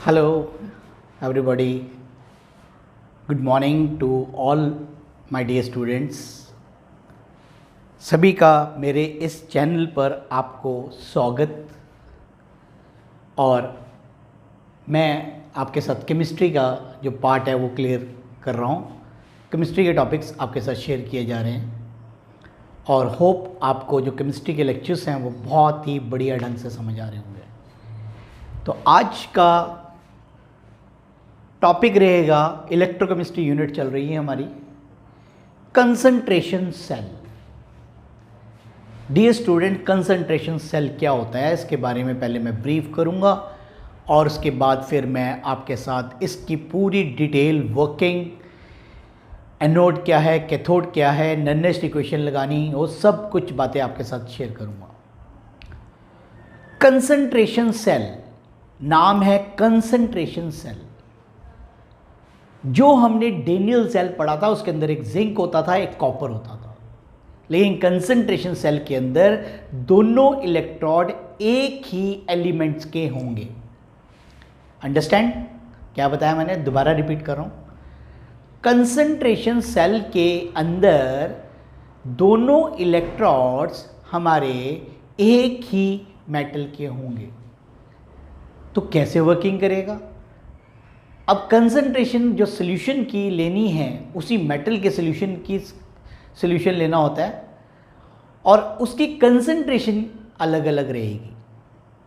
Hello, everybody. Good morning to all my dear students. सभी का मेरे इस चैनल पर आपको स्वागत। और मैं आपके साथ केमिस्ट्री का जो पार्ट है वो क्लियर कर रहा हूँ। केमिस्ट्री के टॉपिक्स आपके साथ शेयर किए जा रहे हैं और होप आपको जो केमिस्ट्री के लेक्चर्स हैं वो बहुत ही बढ़िया ढंग से समझ आ रहे होंगे। तो आज का टॉपिक रहेगा, इलेक्ट्रोकेमिस्ट्री यूनिट चल रही है हमारी, concentration cell. Dear student, concentration cell क्या होता है इसके बारे में पहले मैं ब्रीफ करूंगा और उसके बाद फिर मैं आपके साथ इसकी पूरी डिटेल वर्किंग, एनोड क्या है, कैथोड क्या है, नन्नेस्ट इक्वेशन लगानी, वो सब कुछ बातें आपके साथ शेयर करूंगा। कंसंट्रेशन सेल, नाम है कंसंट्रेशन सेल। जो हमने डेनियल सेल पढ़ा था उसके अंदर एक जिंक होता था, एक कॉपर होता था, लेकिन कंसंट्रेशन सेल के अंदर दोनों इलेक्ट्रोड एक ही एलिमेंट्स के होंगे। अंडरस्टैंड क्या बताया मैंने? दोबारा रिपीट कर रहा हूं। कंसंट्रेशन सेल के अंदर दोनों इलेक्ट्रोड्स हमारे एक ही मेटल के होंगे। तो कैसे वर्किंग करेगा? अब कंसंट्रेशन जो सोल्यूशन की लेनी है उसी मेटल के सोल्यूशन की सोल्यूशन लेना होता है और उसकी कंसंट्रेशन अलग अलग रहेगी,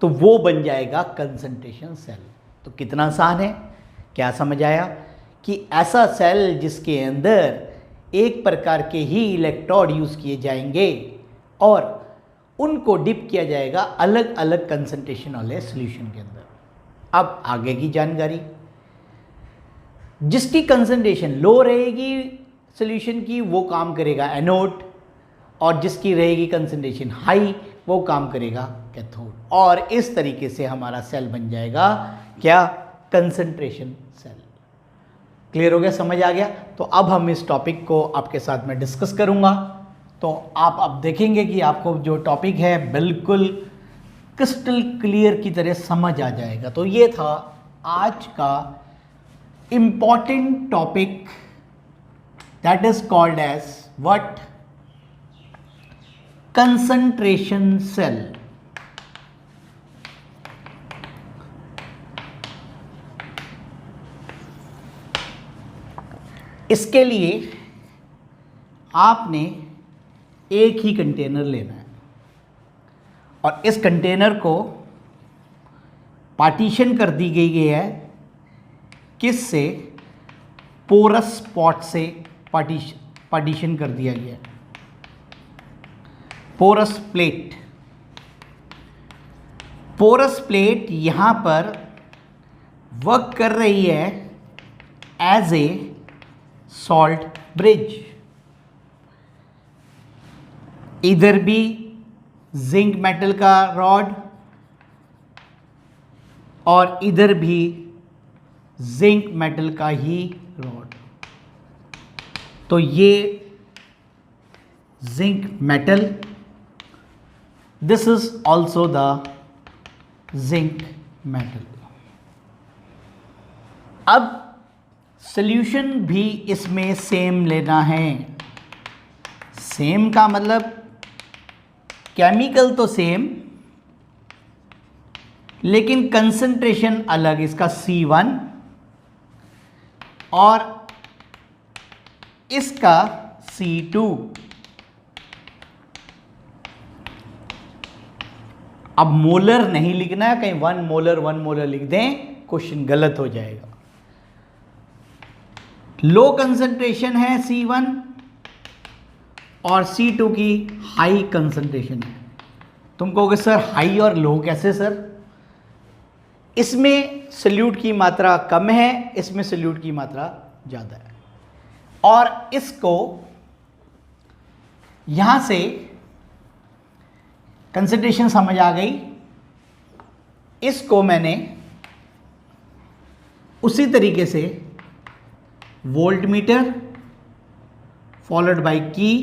तो वो बन जाएगा कंसंट्रेशन सेल। तो कितना आसान है, क्या समझ आया? कि ऐसा सेल जिसके अंदर एक प्रकार के ही इलेक्ट्रोड यूज़ किए जाएंगे और उनको डिप किया जाएगा अलग अलग कंसंट्रेशन वाले सोल्यूशन के अंदर। अब आगे की जानकारी, जिसकी कंसंट्रेशन लो रहेगी सॉल्यूशन की वो काम करेगा एनोड, और जिसकी रहेगी कंसंट्रेशन हाई वो काम करेगा कैथोड। और इस तरीके से हमारा सेल बन जाएगा क्या? Concentration cell. क्लियर हो गया, समझ आ गया? तो अब हम इस टॉपिक को आपके साथ में डिस्कस करूंगा। तो आप अब देखेंगे कि आपको जो टॉपिक है बिल्कुल क्रिस्टल क्लियर की तरह समझ आ जाएगा। तो ये था आज का important topic, that is called as what? Concentration cell। इसके लिए आपने एक ही कंटेनर लेना है और इस कंटेनर को पार्टीशन कर दी गई है। किस से? पोरस स्पॉट से पार्टीशन कर दिया गया है। पोरस प्लेट, पोरस प्लेट यहां पर वर्क कर रही है एज ए सॉल्ट ब्रिज। इधर भी जिंक मेटल का रॉड और इधर भी जिंक मेटल का ही रॉड। तो ये zinc metal, this is also the zinc metal. अब सॉल्यूशन भी इसमें सेम लेना है। सेम का मतलब केमिकल तो सेम लेकिन कंसंट्रेशन अलग, इसका C1 और इसका C2। अब मोलर नहीं लिखना है, कहीं 1 मोलर लिख दें क्वेश्चन गलत हो जाएगा। लो कंसंट्रेशन है C1 और C2 की हाई कंसंट्रेशन है। तुम कहोगे सर हाई और लो कैसे सर? इसमें सॉल्यूट की मात्रा कम है, इसमें सॉल्यूट की मात्रा ज़्यादा है। और इसको यहां से कंसंट्रेशन समझ आ गई। इसको मैंने उसी तरीके से वोल्ट मीटर फॉलोड बाय की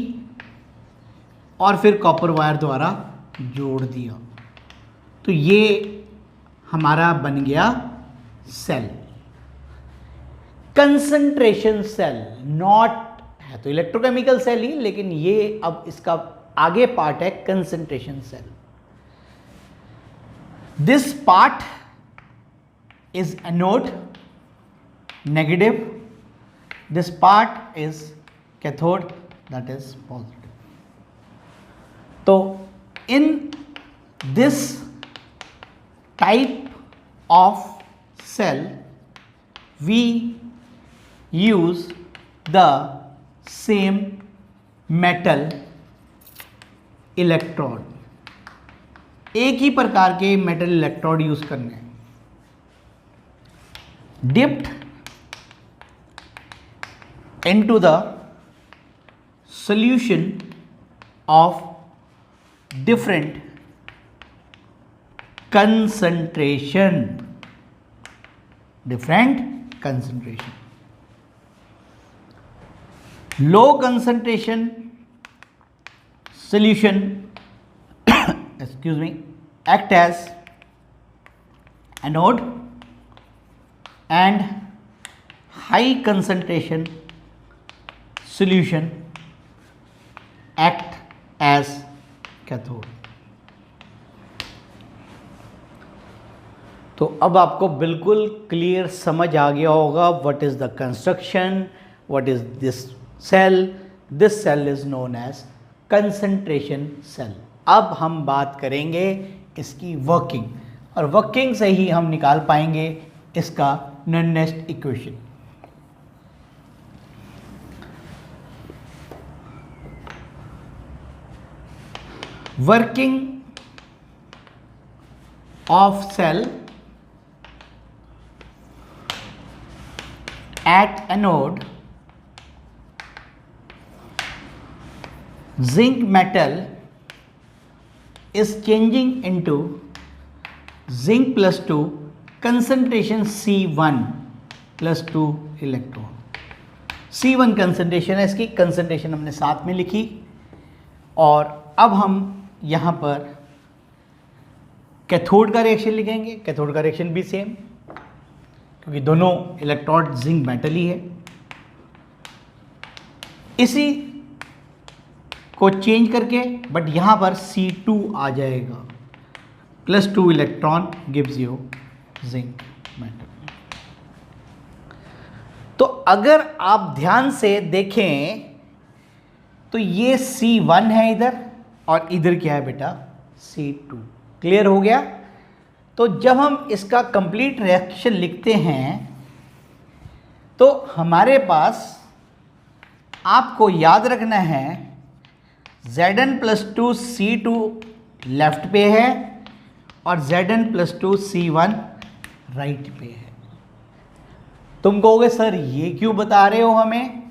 और फिर कॉपर वायर द्वारा जोड़ दिया। तो ये हमारा बन गया सेल, कंसंट्रेशन सेल, नॉट है तो इलेक्ट्रोकेमिकल सेल ही, लेकिन ये अब इसका आगे पार्ट है concentration cell. This part is anode negative, this part is cathode that is positive. तो in this type of cell we use the same metal electrode. एक ही प्रकार के मेटल इलेक्ट्रोड यूज करने हैं. dipped into the solution of different concentration. Low concentration solution excuse me, act as anode, and high concentration solution act as cathode. तो अब आपको बिल्कुल clear समझ आ गया होगा what is the construction, what is this cell. This cell is known as concentration cell. अब हम बात करेंगे इसकी वर्किंग, और वर्किंग से ही हम निकाल पाएंगे इसका Nernst equation. Working of cell at anode, zinc metal is changing into zinc plus 2 concentration C1 plus 2 electron. C1 concentration है, इसकी कंसंट्रेशन हमने साथ में लिखी. और अब हम यहाँ पर कैथोड का रिएक्शन लिखेंगे. कैथोड का रिएक्शन भी सेम, क्योंकि दोनों इलेक्ट्रोड जिंक मेटल ही है. इसी को चेंज करके, बट यहाँ पर C2 आ जाएगा, plus 2 electron gives you zinc metal. तो अगर आप ध्यान से देखें तो ये C1 है इधर, और इधर क्या है बेटा, C2. क्लियर हो गया. तो जब हम इसका कंप्लीट रिएक्शन लिखते हैं तो हमारे पास आपको याद रखना है Zn प्लस 2 C2 लेफ्ट पे है और Zn प्लस 2 C1 राइट पे है. तुम कहोगे सर ये क्यों बता रहे हो हमें?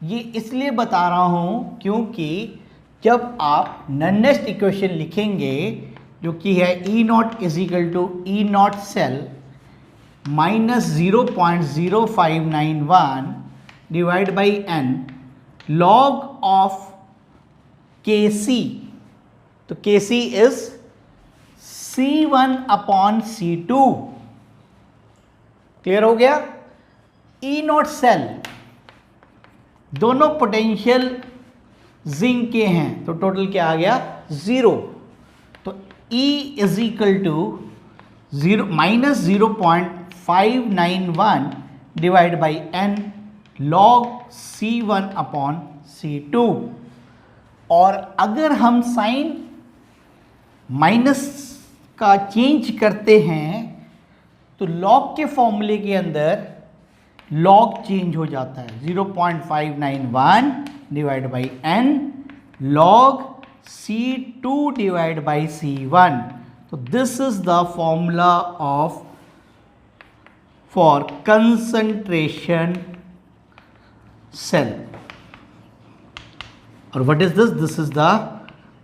ये इसलिए बता रहा हूँ क्योंकि जब आप नन्नेस्ट इक्वेशन लिखेंगे जो कि है E naught is equal to E naught cell minus 0.0591 divide by n log of Kc. तो Kc is C1 upon C2. Clear हो गया. E नॉट सेल दोनों पोटेंशियल जिंक के हैं, तो टोटल क्या आ गया, 0. तो E is equal to minus 0.591 divide by n log C1 upon C2. और अगर हम साइन माइनस का चेंज करते हैं तो log के फॉर्मूले के अंदर log चेंज हो जाता है. 0.591 divide by n log C2 divide by C1. तो this is the formula of for concentration cell. और what is this? This is the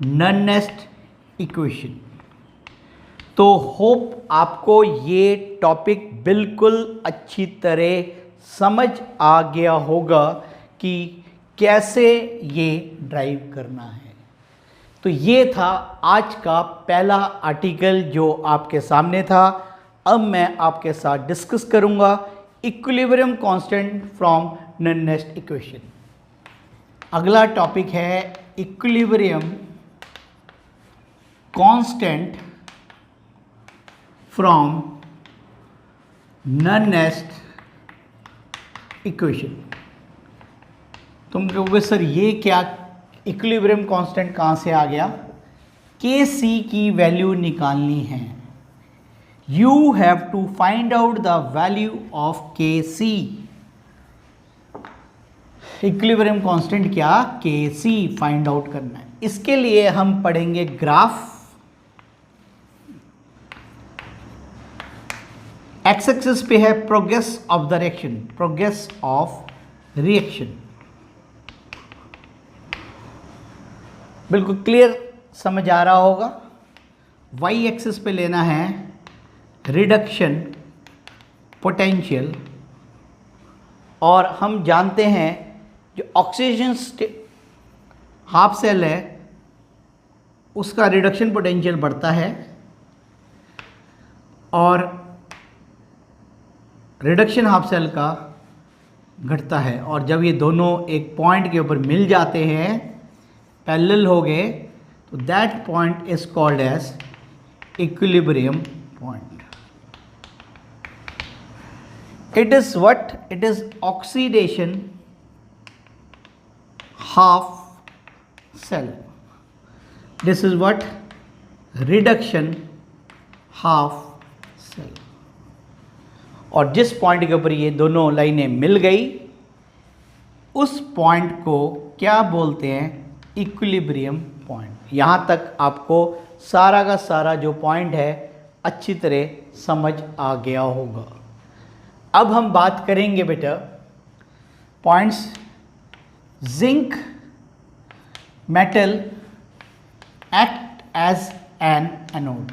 Nernst equation. तो होप आपको ये टॉपिक बिल्कुल अच्छी तरह समझ आ गया होगा कि कैसे ये ड्राइव करना है. तो ये था आज का पहला आर्टिकल जो आपके सामने था. अब मैं आपके साथ डिस्कस करूंगा equilibrium constant from none-nest equation. अगला टॉपिक है equilibrium constant from none-nest equation. तुम कहोगे सर ये क्या इक्विलिब्रियम कांस्टेंट कहाँ से आ गया? के सी की वैल्यू निकालनी है। You have to find out the value of K C. Equilibrium constant क्या? के सी फाइंड आउट करना है। इसके लिए हम पढ़ेंगे ग्राफ। एक्स एक्सिस पे है progress of the reaction, progress of reaction. बिल्कुल क्लियर समझ आ रहा होगा। वाई एक्सिस पे लेना है रिडक्शन पोटेंशियल, और हम जानते हैं जो ऑक्सीजन हाफ सेल है उसका रिडक्शन पोटेंशियल बढ़ता है और रिडक्शन हाफ सेल का घटता है। और जब ये दोनों एक पॉइंट के ऊपर मिल जाते हैं, पैरेलल हो गए, तो that point is called as equilibrium point. It is what? It is oxidation half cell. This is what? Reduction half cell. और जिस पॉइंट के ऊपर ये दोनों लाइनें मिल गई, उस पॉइंट को क्या बोलते हैं? Equilibrium point. यहाँ तक आपको सारा का सारा जो पॉइंट है अच्छी तरह समझ आ गया होगा। अब हम बात करेंगे बेटा points. Zinc metal act as an anode,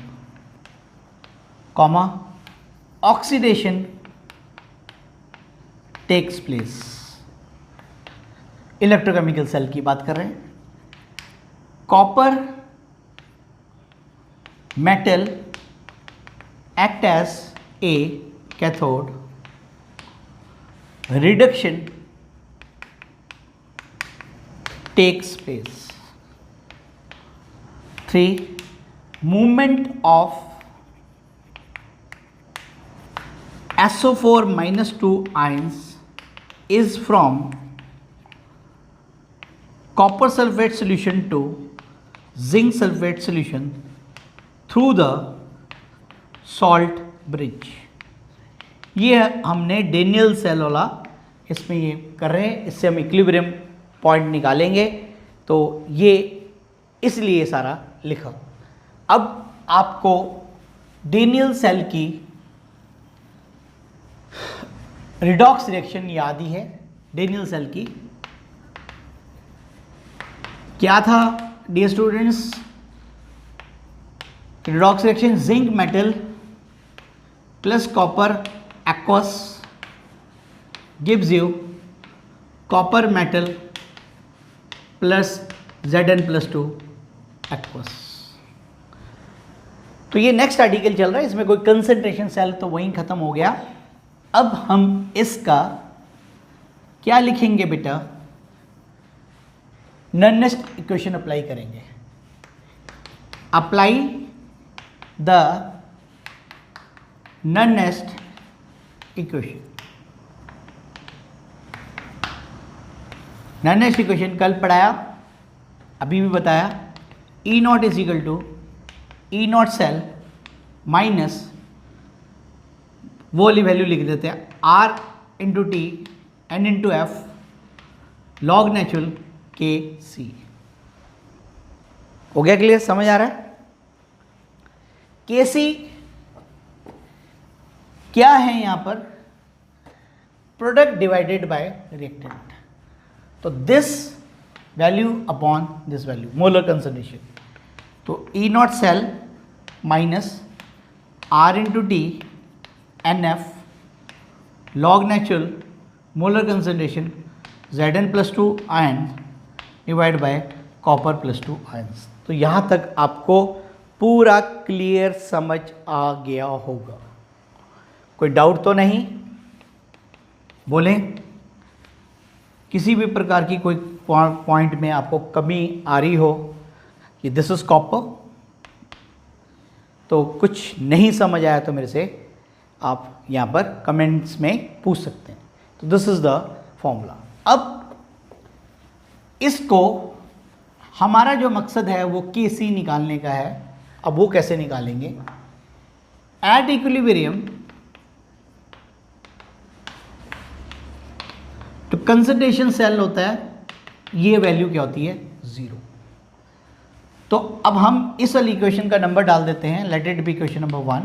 comma oxidation takes place. Electrochemical cell की बात कर रहे हैं। Copper metal act as a cathode, reduction takes place. 3. Movement of SO4-2 ions is from copper sulfate solution to zinc sulfate solution through the salt bridge। ये हमने Daniel cell वाला इसमें ये कर रहे हैं। इससे हम इक्विलिब्रियम पॉइंट निकालेंगे, तो ये इसलिए सारा लिखा। अब आपको डेनियल सेल की रिडॉक्स रिएक्शन याद ही है। डेनियल सेल की क्या था dear students? Redox reaction zinc metal plus copper aqueous gives you copper metal plus Zn+2 aqueous. तो ये नेक्स्ट आर्टिकल चल रहा है, इसमें कोई कंसंट्रेशन सेल तो वहीं खत्म हो गया। अब हम इसका क्या लिखेंगे बेटा? नन-नेस्ट इक्वेशन अप्लाई करेंगे। Apply the Nernst equation. Nernst equation कल पढ़ाया, अभी भी बताया। E0 is equal to E0 cell minus, वो वाली वैल्यू लिख देते हैं, R into T N into F log natural K C. हो गया क्लियर? समझ आ रहा है? के सी क्या है यहाँ पर? Product divided by reactant. तो this value upon this value, molar concentration. तो E0 cell minus R into T NF log natural molar concentration Zn+2 ion divide by copper +2 ions. तो यहाँ तक आपको पूरा क्लियर समझ आ गया होगा। कोई डाउट तो नहीं? बोलें, किसी भी प्रकार की कोई पॉइंट में आपको कमी आ रही हो कि दिस इज कॉपर, तो कुछ नहीं समझ आया तो मेरे से आप यहाँ पर कमेंट्स में पूछ सकते हैं। तो दिस इज द फॉर्मूला। अब इसको हमारा जो मकसद है वो Kc निकालने का है। अब वो कैसे निकालेंगे? एट इक्विलिब्रियम तो कंसंट्रेशन सेल होता है, ये वैल्यू क्या होती है? 0। तो अब हम इस वाली इक्वेशन का नंबर डाल देते हैं, let it be equation number 1,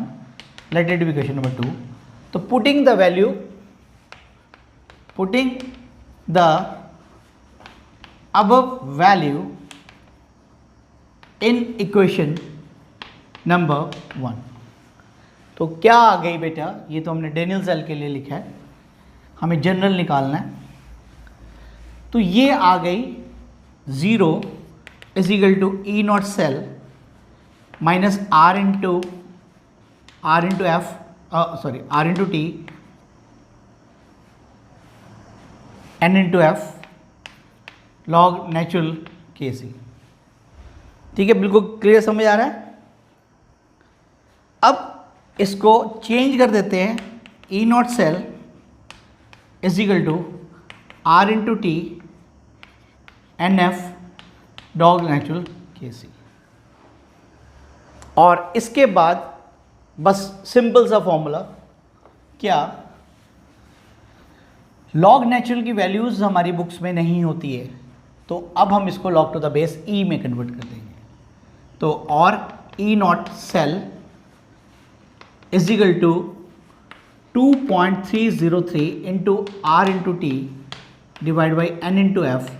let it be equation number 2। तो putting the above value in equation number 1। तो क्या आ गई बेटा? ये तो हमने डेनियल सेल के लिए लिखा है, हमें जनरल निकालना है। तो ये आ गई 0 is equal to E naught cell minus R into F, sorry R into T N into F log natural Kc। ठीक है, बिल्कुल क्लियर समझ आ रहा है? अब इसको चेंज कर देते हैं, E naught cell is equal to R into T N F log natural Kc। और इसके बाद बस सिंपल सा फॉर्मूला, क्या लॉग नेचुरल की वैल्यूज हमारी बुक्स में नहीं होती है, तो अब हम इसको log to the base E में कन्वर्ट कर देंगे। तो और E naught cell is equal to 2.303 into R into T divide by N into F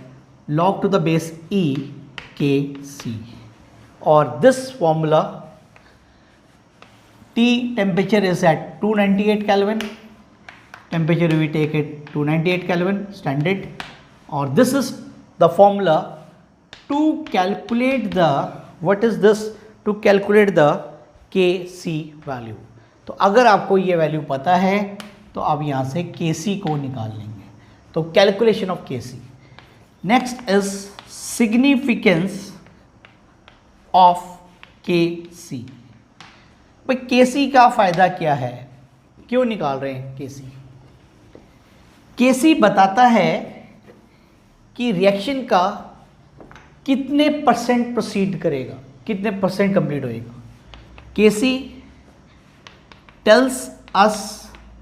log to the base E Kc। और this formula T temperature is at 298 Kelvin, temperature we take it 298 Kelvin standard, or this is the formula to calculate the, what is this, to calculate the Kc value। तो अगर आपको ये value पता है तो आप यहाँ से Kc को निकाल लेंगे। तो calculation of Kc। Next is significance of Kc। भाई Kc का फायदा क्या है, क्यों निकाल रहे हैं Kc? Kc बताता है कि रिएक्शन का कितने परसेंट प्रोसीड करेगा, कितने परसेंट कंप्लीट होएगा। Kc tells us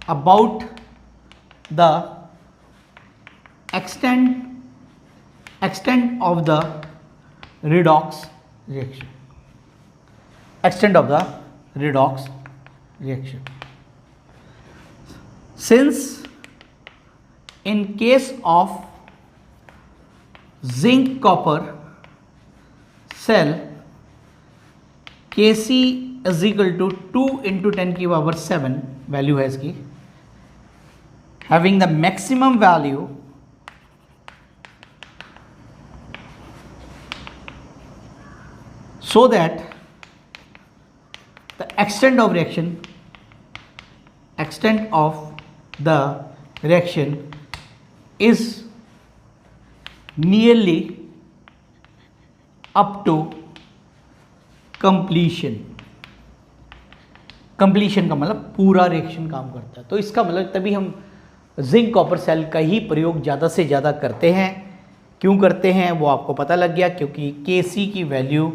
about the extent of the redox reaction, extent of the redox reaction। Since in case of zinc copper cell Kc is equal to 2 into 10 की power 7 value है इसकी, having the maximum value so that the extent of the reaction is nearly up to completion। Completion का मतलब पूरा reaction काम करता है। तो इसका मतलब तभी हम जिंक कॉपर सेल का ही प्रयोग ज़्यादा से ज़्यादा करते हैं। क्यों करते हैं वो आपको पता लग गया, क्योंकि Kc की वैल्यू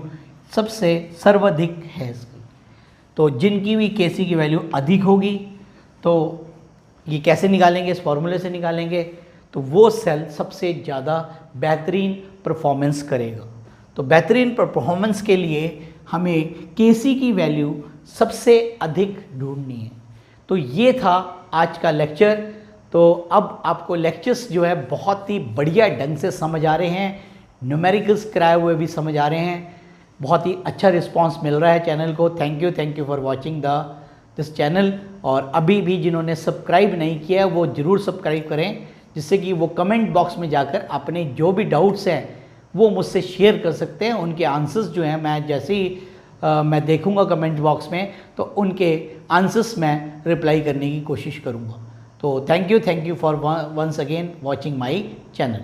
सबसे सर्वाधिक है इसकी। तो जिनकी भी Kc की वैल्यू अधिक होगी तो ये कैसे निकालेंगे, इस फॉर्मूले से निकालेंगे। तो वो सेल सबसे ज़्यादा बेहतरीन परफॉर्मेंस करेगा। तो बेहतरीन परफॉर्मेंस के लिए हमें Kc की वैल्यू सबसे अधिक ढूंढनी है। तो ये था आज का लेक्चर। तो अब आपको लेक्चर्स जो है बहुत ही बढ़िया ढंग से समझ आ रहे हैं, न्यूमेरिकल्स कराए हुए भी समझ आ रहे हैं। बहुत ही अच्छा रिस्पांस मिल रहा है चैनल को। Thank you for watching this channel. और अभी भी जिन्होंने सब्सक्राइब नहीं किया वो ज़रूर सब्सक्राइब करें, जिससे कि वो कमेंट बॉक्स में जाकर अपने जो भी डाउट्स हैं वो मुझसे शेयर कर सकते हैं। उनके आंसर्स जो हैं मैं जैसे ही मैं देखूंगा कमेंट बॉक्स में, तो उनके आंसर्स मैं रिप्लाई करने की कोशिश करूंगा। तो thank you for once again watching my channel.